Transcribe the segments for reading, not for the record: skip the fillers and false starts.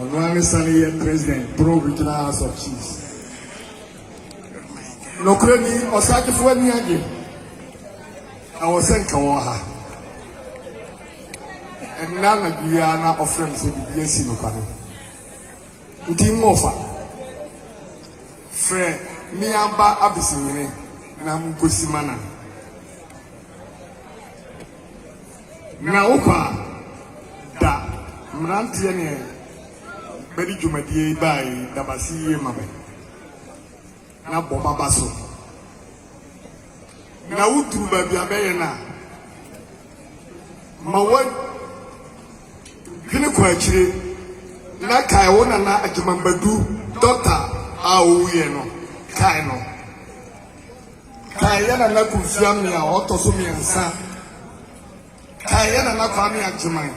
Honorable Sani President, Pro Regional House of Chiefs. No crony or Saki for me again. I was sent Kawaha. And now we are now offering to be yes in the panel. Utimofa. Fred, me amba abisini, nam kusimana. Na upa da mrantie ne bedi dwumadie bai da basiye mabe na boba baso na uturu ba bia beye na mawa kini kwa chire na kai wona na ajimambadu doctor awuye no kai no kai yana na kufiam ne a otoso miensa kai yana na kwame ajiman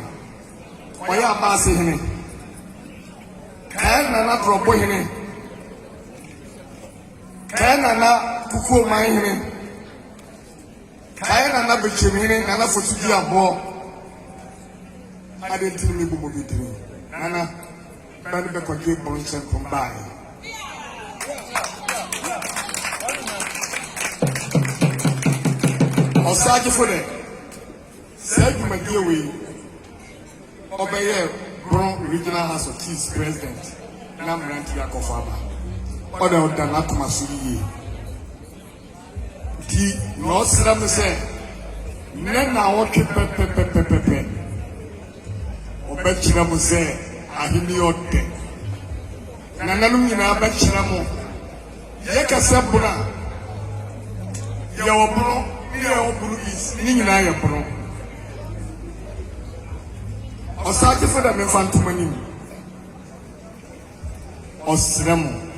oya abase hene kai na drobo hene kai na kukuo man hene kai na bechemi hene na fotudi abo adentiri mi bubu bidiri nana bani be kwake bonchen from bai osaji fode say you make way obeye Bron Regional House of Chiefs President na mranti yakofaba oda na kumasuri di no sra me say na woke pepepepepepe obechira mo say ahimi ode na nanum nyina bechira mo ye kasabura ye wobro ye wobru is ni nyina ye bro Osaki for the Fantumani Osremo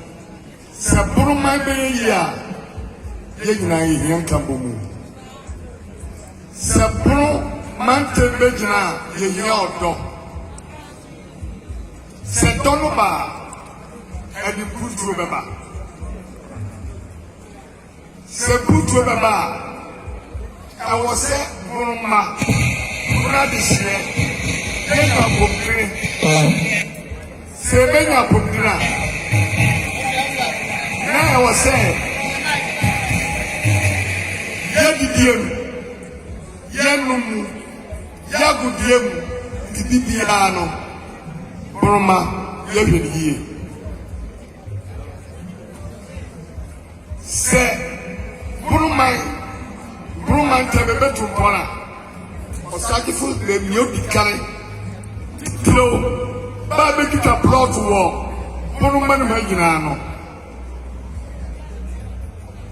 Saburu my beya Yegna Yankabumu Saburu Mante Bejna Yeyodo Sedonoba and you put to Baba Seputu Baba I was said Burma Radisne Benya pomdire se benya pomdira na e wo se ya didiem ya numu ya gudiem bibia no broma ya hwediye se broma ntebe betu pona osaki fu le mi odikare Kilo, Baby get a plot war. Woman Magina.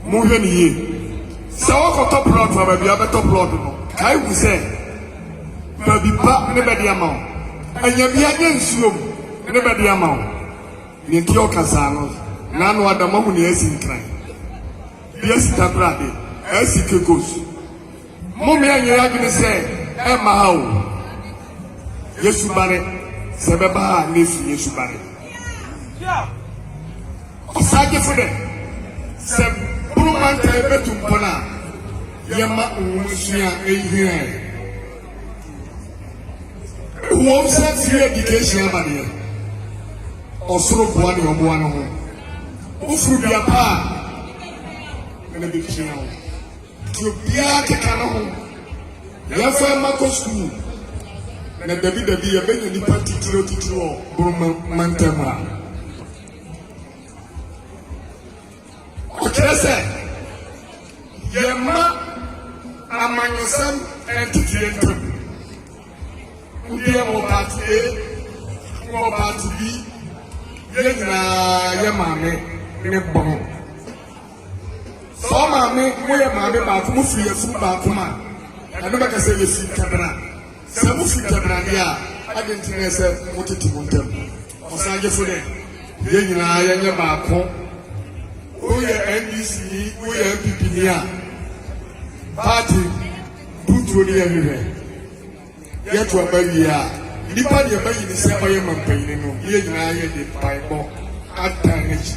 Moving here. So, I top plot for baby, I better plot. I will say, Baby Pap, never the amount. And you be against you, never the amount. Nikio Casanos, none what the moment is in crime. Yes, Tabrade, as it goes. Mommy, and you're going to say, Emma, how? Yesu bare sebeba nefi Yesu bare osage fude se buruman ta betu mpona yema umusia ehia wo se free education abade osoro boa ne oboa no ho ofuru bia pa na be kiya ho to bia keka no ho ya fa mako school na David ya benye nipa titiro buruma mantama okese yema amanyosam entitire udia mo party mo party bi yena yemame ne bon so mame mo yemame ba ko mo firi afu ba ko ma na do baka se yesi kabra Samu fita brandia adentina se motiti montem osanje fune ye nyina yenye baako oye NDC oye MPP nia party butu ni yewe yetu abawia nipa de bayi ni se oye mampanyi no ye nyina ye de paibo atanchi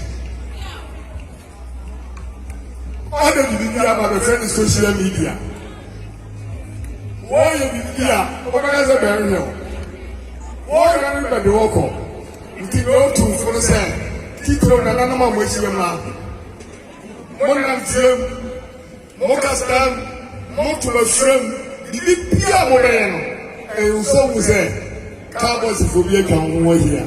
oda bibiya ba be friend social media Why you be here? What is a barrier? Why are you the walker? nti no to for say titro na na ma mo ehia ma mo na ntiem mo kastam mo to basram bibi bia mo na no e so mo say Cowboys for be kan wo hia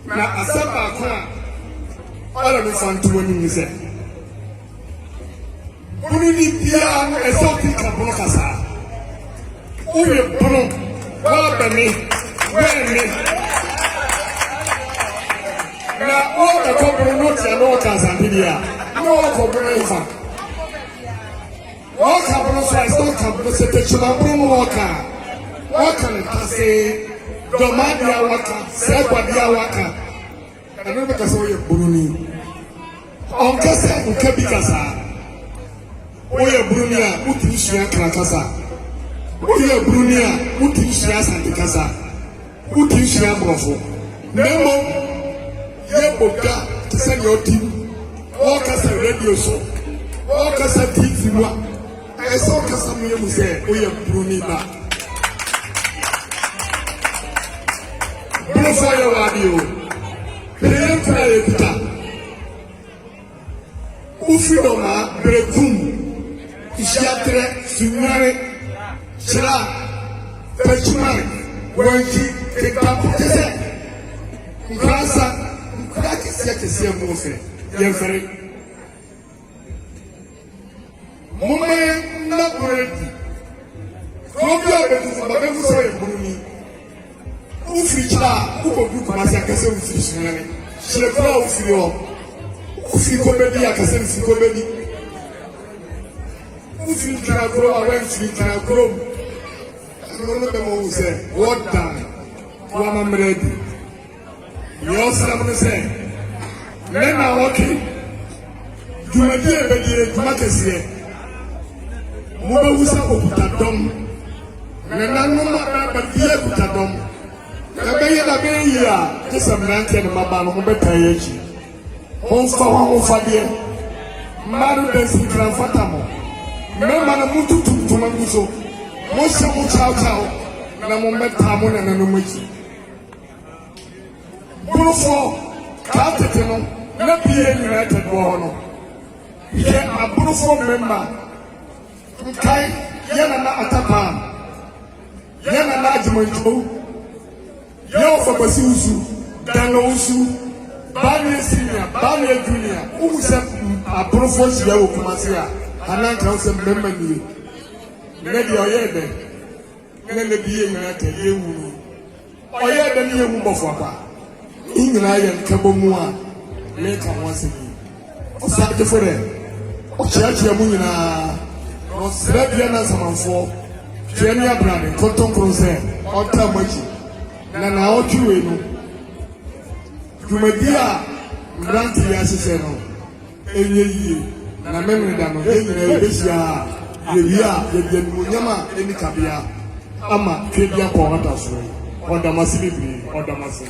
na asaba ko ala mi fantu woni mi say Buni ni bia no esopi kabono kasa uye bono wa bani wene na o da ko bono no tia no kasa ndia no ko bono ifa o ka bono so ka bono se te chuma bono o ka ne kase do ma dia waka se kwa dia waka eno be kasa uye bono ni on kasa ukabi kasa Oye Brunia, Utinshia Krakasa. Oye Brunia, Utinshia Santikasa. Utinshia Brofo. Nemo, Yeboga, to send your team. All Casa radio show. All Casa TV. I saw Casamia say, Oye Brunina. Brofaya Radio. Payenta Epita. Ufidoma, Brekum. Ishatre, Sunare, Chira, Pachumari, Wanki, Kekaputese, Grasa, that is yet a same Mose, Yefere. Mumma, not ready. Cobia, but never saw a Bruni. Uficha, Uko Masaka, Ufi, Shepra, Ufi Comedy, Akasen Comedy. Ufi Kanakro, I went to Kanakro. I don't know who said, what done? I'm ready. You also have to say, men are walking. You may be a bit of Marcus. Musa Okutadom. Nanama, but be a Kutadom. The Bay of Abaya, just a man can Mabano Betayachi. Home for one for dear. Madu Benson Fatamo. Remember na mutu tumanguso mosha muchao na mometa mo na nanumachi burufo katete no na pie United bo no ye aburufo member kai yana na atapa yana na ajimanjo yo for basiusu danosu bani senior bani junior usa aburufo shia wo kumasia Anan Council member ni Nedi Oyede Nene biye United yewu Oyede ni yewu bofo apa Ingina ye nkabo mu a leka wase ni Osade fore Ochiachi mu nyina no srebia na samanfo Twani abrane konton krose otamaji na otuwe no Jumadia mranti ya sese no eyeyi na memory da no enyina ebesia yewia yedenu nyama eni kabia ama twebia ko hata so odamasi bibiri odamasi